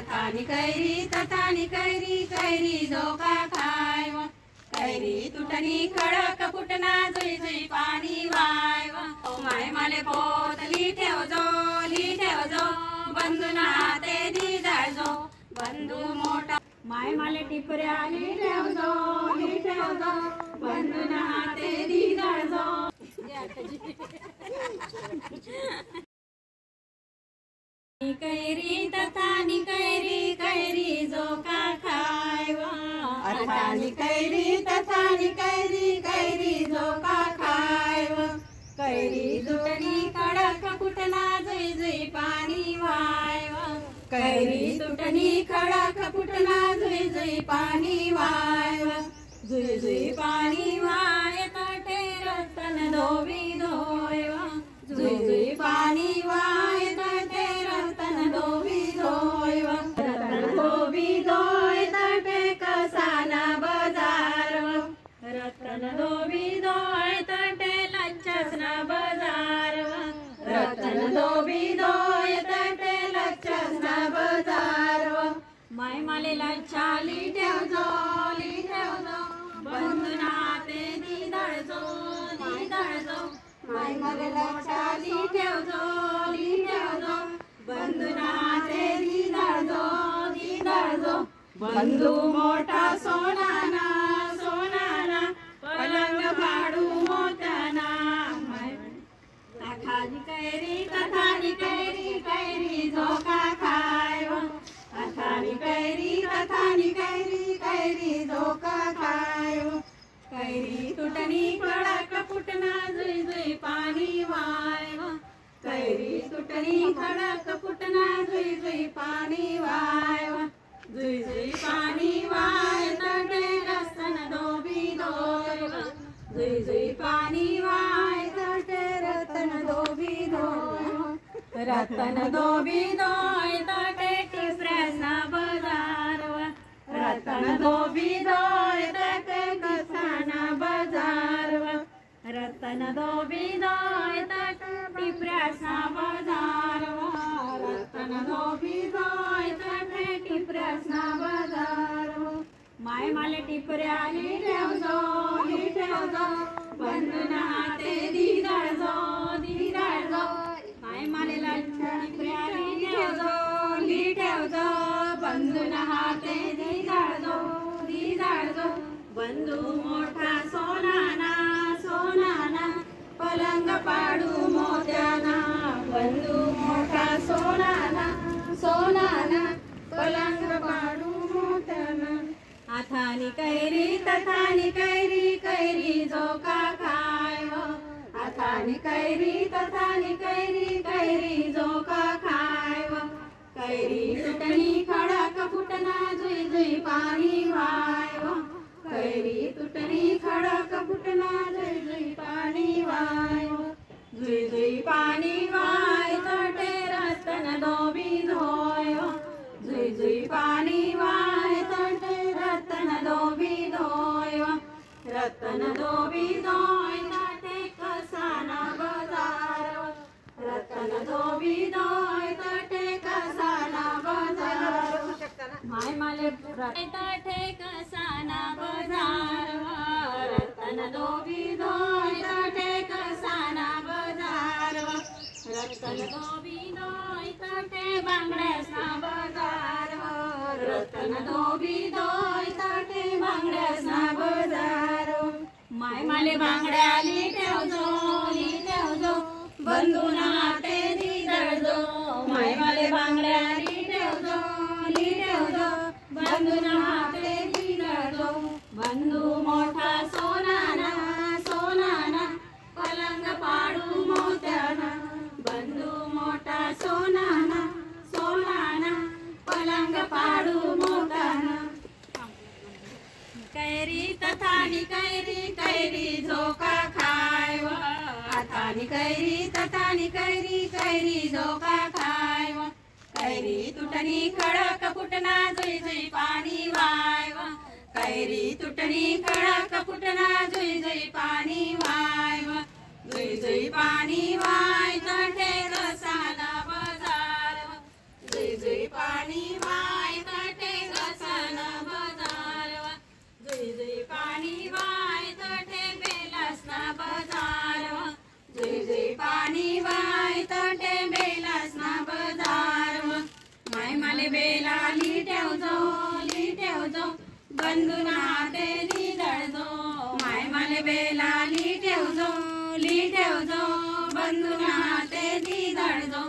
अथानी कैरी तथानी कैरी कैरी झोका खाय व कैरी तुटनी खडक फुटना जुई जुई पाणी वाय व माय माले पोतली ठेव जो बंधूना हाते दी जाळजो बंधू मोठा माय माले टिपऱ्या ली ठेव जो बंधूना हाते दी जाळजो कैरी तथानी कैरी कैरी झोका खाय व अथानी कैरी तथानी कैरी कैरी झोका खाय व कैरी तुटनी खडक फुटना जुई जुई पाणी वाय व कैरी तुटनी खडक फुटना जुई जुई पाणी वाय व जुई जुई पाणी वाय तटे रतन धोवी धोय व जुई जुई पाणी वाय तटे रतन धोवी धोय व रतन धोवी धोय तटे कसाना बाजार व रतन धोवी धोय तटे लच्छसना बाजार व रतन धोवी धोय तटे लच्छसना बाजार व माय माले लच्छाली ठेव जो बंधूना हाते दी दळजो माय माले लच्छाली ठेव जो बंधूना हाते दी दळजो बंधू मोठा सोनाना पलंग पाडू मोत्याना अथानी कैरी तथानी कैरी कैरी झोका खाय व अथानी कैरी तथानी कैरी कैरी झोका खाय व कैरी तुटनी खडक फुटना जुई जुई पाणी वाय व कैरी तुटनी खडक फुटना जुई जुई पाणी वाय व जुई जुई पाणी वाय तटे रतन धोबी धोय व जुई जुई पाणी वाय तटे रतन धोबी धोय रतन धोबी धोय तटे टिपऱ्यासना बाजार व रतन धोबी धोय तटे कसाना बाजार व रतन धोबी धोय तटे टिपऱ्यासना बाजार व रतन धोबी धोय तटे टिपऱ्यासना बाजार व माय माले टिपऱ्या ली ठेव जो बंधूना हाते दी दळजो माय माले टिपऱ्या ली ठेव जो बंधूना हाते दी दळजो बंधू मोठा सोनाना पलंग पाडू मोत्याना बंधू मोठा सोनाना पलंग पाडू मोत्याना अथानी कैरी तथानी कैरी कैरी झोका खाय व अथानी कैरी तथानी कैरी कैरी झोका खाय व कैरी तुटनी खडक फुटना जुई जुई पाणी वाय व कैरी तुटनी खडक फुटना जुई जुई पाणी वाय व जुई जुई पाणी वाय तटे रतन धोबी धोय व जुई जुई पाणी वाय तटे रतन धोबी धोय व रतन धोबी धोय तटे कसाना बाजार व रतन धोबी धोय तटे कसाना बाजार माय माले तटे कसाना बाजार व रतन धोबी धोय तटे कसाना बाजार व रतन धोबी धोय तटे बांगड्यासना बाजार व रतन धोबी धोय तटे बांगड्यासना बाजार माय माले बांगड्या ली ठेव जो बंधूना हाते दी दळजो माय माले बांगड्या ली ठेव जो बंधूना हाते दी दळजो बंधू मोठा सोनाना पलंग पाडू मोत्याना बंधू मोठा सोनाना पलंग पाडू मोत्याना कैरी तथानी कैरी कैरी झोका खाय व अथानी कैरी तथानी कैरी कैरी झोका खाय व कैरी तुटनी खडक फुटना जुई जुई पाणी वाय व कैरी तुटनी खडक फुटना जुई जुई पाणी वाय व जुई जुई पाणी वाय तटे रसाला बाजार व जुई जुई पाणी वाय माय माले बेला लिटेवजो बंधू नाते दीदळजो माय माले बेला लिटेवजो बंधू नाते दीदळजो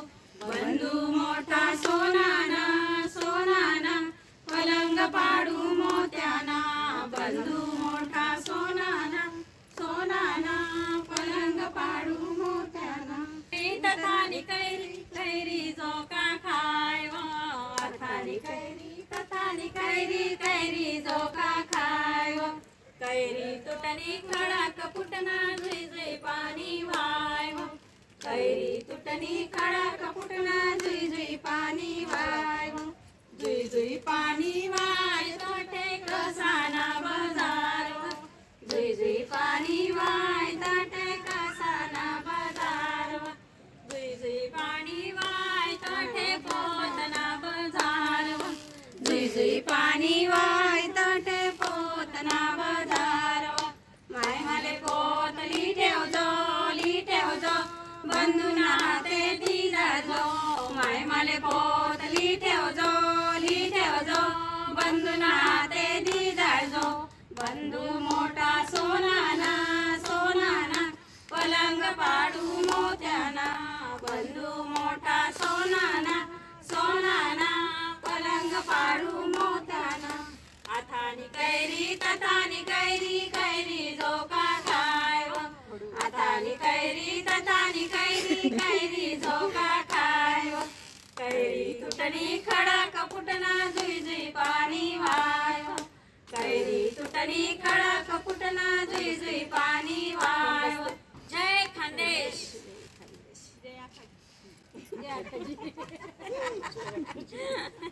बंधू मोठा सोनाना पलंग पाडू मोत्याना बंधू मोठा सोनाना पलंग पाडू मोत्याना तथानी कैरी झोका खाय अथानी कैरी झोका खाय कैरी तुटणी खडक फुटना जुई पाणी वाय कैरी तुटणी खडक फुटना जुई पाणी वाय जुई पाणी वाय तोटे कसाना बाजार जुई पाणी वाय तोटे कसाना बाजार जुई पाणी वाय तोटे पोतना बाजार जुई पाणी वाय तोटे पोतना बाजार माय माले पोत लिटेवजो बंधू नाते दीदळजो माय माले पोत लिटेवजो बंधू नाते दीदळजो बंधू मोठा सोनाना पलंग पाडू मोत्याना बंधू मोठा सोनाना पलंग पाडू मोत्याना अथानी कैरी तथानी कैरी झोका खाय अथानी कैरी तथानी कैरी झोका खाय कैरी तुटणी खडक फुटना जुई पाणी वाय कैरी तुटणी खडक फुटना जुई पाणी वाय जय खानदेश जय